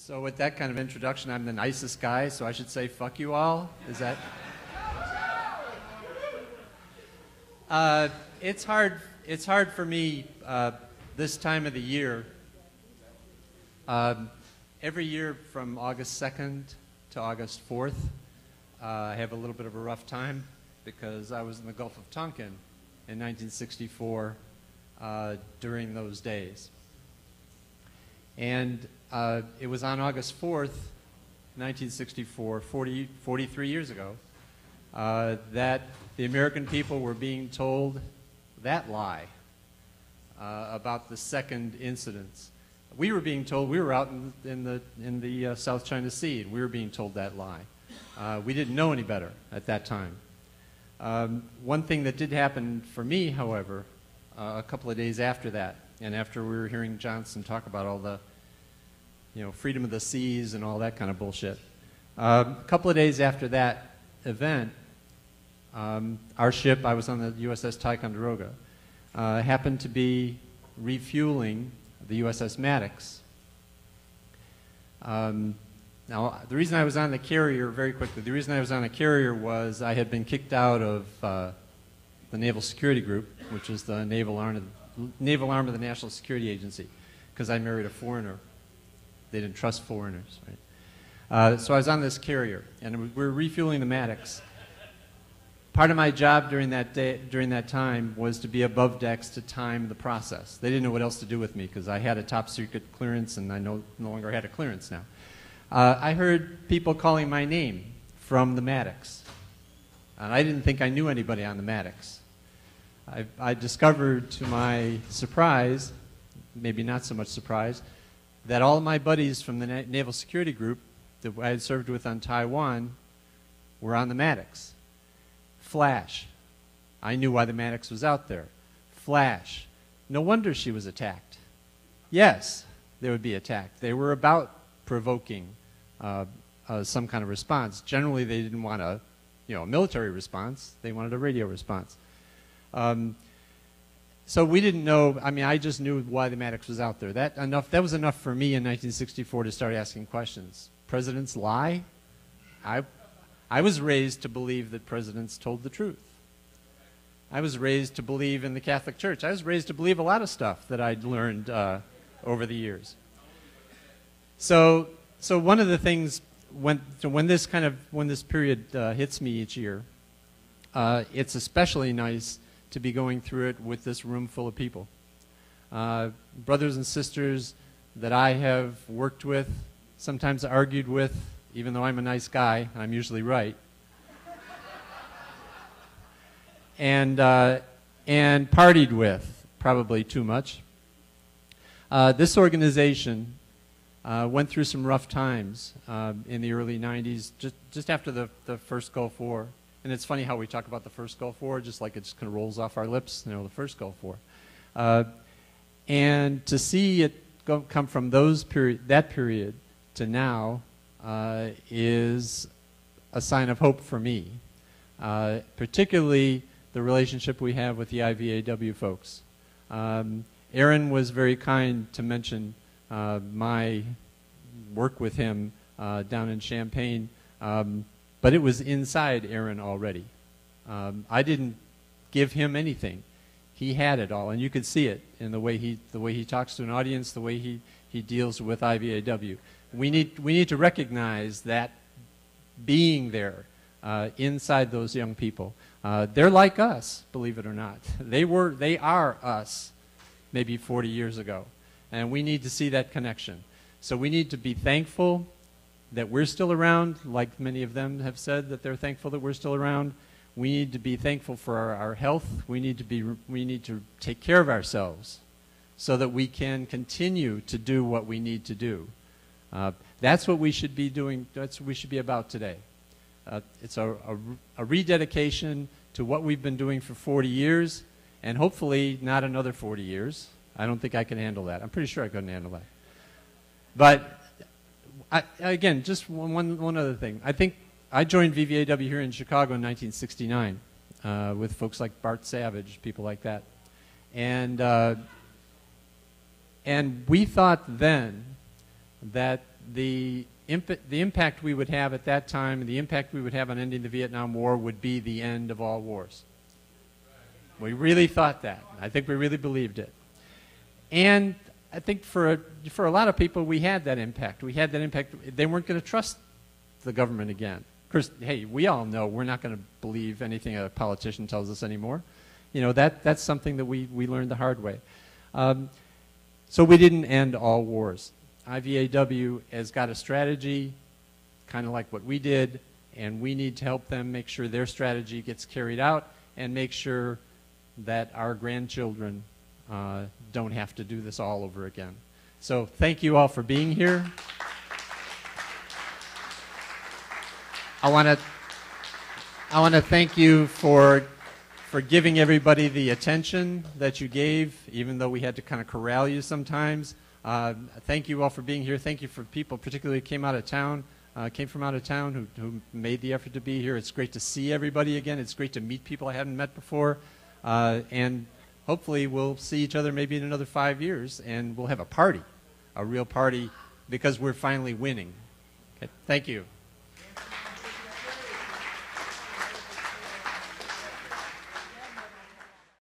So with that kind of introduction, I'm the nicest guy, so I should say fuck you all? Is that? It's hard for me this time of the year. Every year from August 2nd to August 4th, I have a little bit of a rough time because I was in the Gulf of Tonkin in 1964 during those days. And it was on August 4th, 1964, 43 years ago, that the American people were being told that lie about the second incidents. We were being told, we were out in the South China Sea, and we were being told that lie. We didn't know any better at that time. One thing that did happen for me, however, a couple of days after that, and after we were hearing Johnson talk about all the, freedom of the seas and all that kind of bullshit. A couple of days after that event, our ship, I was on the USS Ticonderoga, happened to be refueling the USS Maddox. Now, the reason I was on the carrier, very quickly, the reason I was on the carrier was I had been kicked out of the Naval Security Group, which is the naval arm of the National Security Agency, because I married a foreigner. They didn't trust foreigners, right? So I was on this carrier, and we were refueling the Maddox. Part of my job during that time was to be above decks to time the process. They didn't know what else to do with me because I had a top secret clearance, and I no longer had a clearance now. I heard people calling my name from the Maddox, and I didn't think I knew anybody on the Maddox. I discovered, to my surprise, maybe not so much surprise, that all of my buddies from the Naval Security Group that I had served with on Taiwan were on the Maddox. Flash. I knew why the Maddox was out there. Flash. No wonder she was attacked. Yes, they would be attacked. They were about provoking some kind of response. Generally, they didn't want a military response. They wanted a radio response. So we didn't know. I mean, I just knew why the Maddox was out there. That was enough for me in 1964 to start asking questions. Presidents lie? I was raised to believe that presidents told the truth. I was raised to believe in the Catholic Church. I was raised to believe a lot of stuff that I'd learned over the years. So one of the things when this period hits me each year, it's especially nice to be going through it with this room full of people. Brothers and sisters that I have worked with, sometimes argued with, even though I'm a nice guy, I'm usually right. And partied with, probably too much. This organization went through some rough times in the early 90s, just after the first Gulf War. And it's funny how we talk about the first Gulf War, just like it just kind of rolls off our lips, the first Gulf War. And to see it come from that period to now is a sign of hope for me, particularly the relationship we have with the VVAW folks. Aaron was very kind to mention my work with him down in Champaign. But it was inside Aaron already. I didn't give him anything. He had it all, and you could see it in the way he talks to an audience, the way he deals with VVAW. We need to recognize that being there inside those young people. They're like us, believe it or not. They are us, maybe 40 years ago, and we need to see that connection. So we need to be thankful that we're still around, like many of them have said that they're thankful that we're still around. We need to be thankful for our health. We need to take care of ourselves so that we can continue to do what we need to do. That's what we should be doing. That's what we should be about today. It's a rededication to what we've been doing for 40 years, and hopefully not another 40 years. I don't think I can handle that. I'm pretty sure I couldn't handle that. But again, just one other thing. I think I joined VVAW here in Chicago in 1969 with folks like Bart Savage, people like that. And we thought then that the impact we would have at that time and the impact we would have on ending the Vietnam War would be the end of all wars. We really thought that. I think we really believed it. And I think for a lot of people, we had that impact. We had that impact. They weren't going to trust the government again. Of course, hey, we all know we're not going to believe anything a politician tells us anymore. You know, that's something that we learned the hard way. So we didn't end all wars. IVAW has got a strategy, kind of like what we did, and we need to help them make sure their strategy gets carried out and make sure that our grandchildren don't have to do this all over again. So thank you all for being here. I want to thank you for giving everybody the attention that you gave, even though we had to kind of corral you sometimes. Thank you all for being here. Thank you for people, particularly who came from out of town, who made the effort to be here. It's great to see everybody again. It's great to meet people I haven't met before. And hopefully we'll see each other maybe in another 5 years, and we'll have a party, a real party, because we're finally winning. Okay, thank you.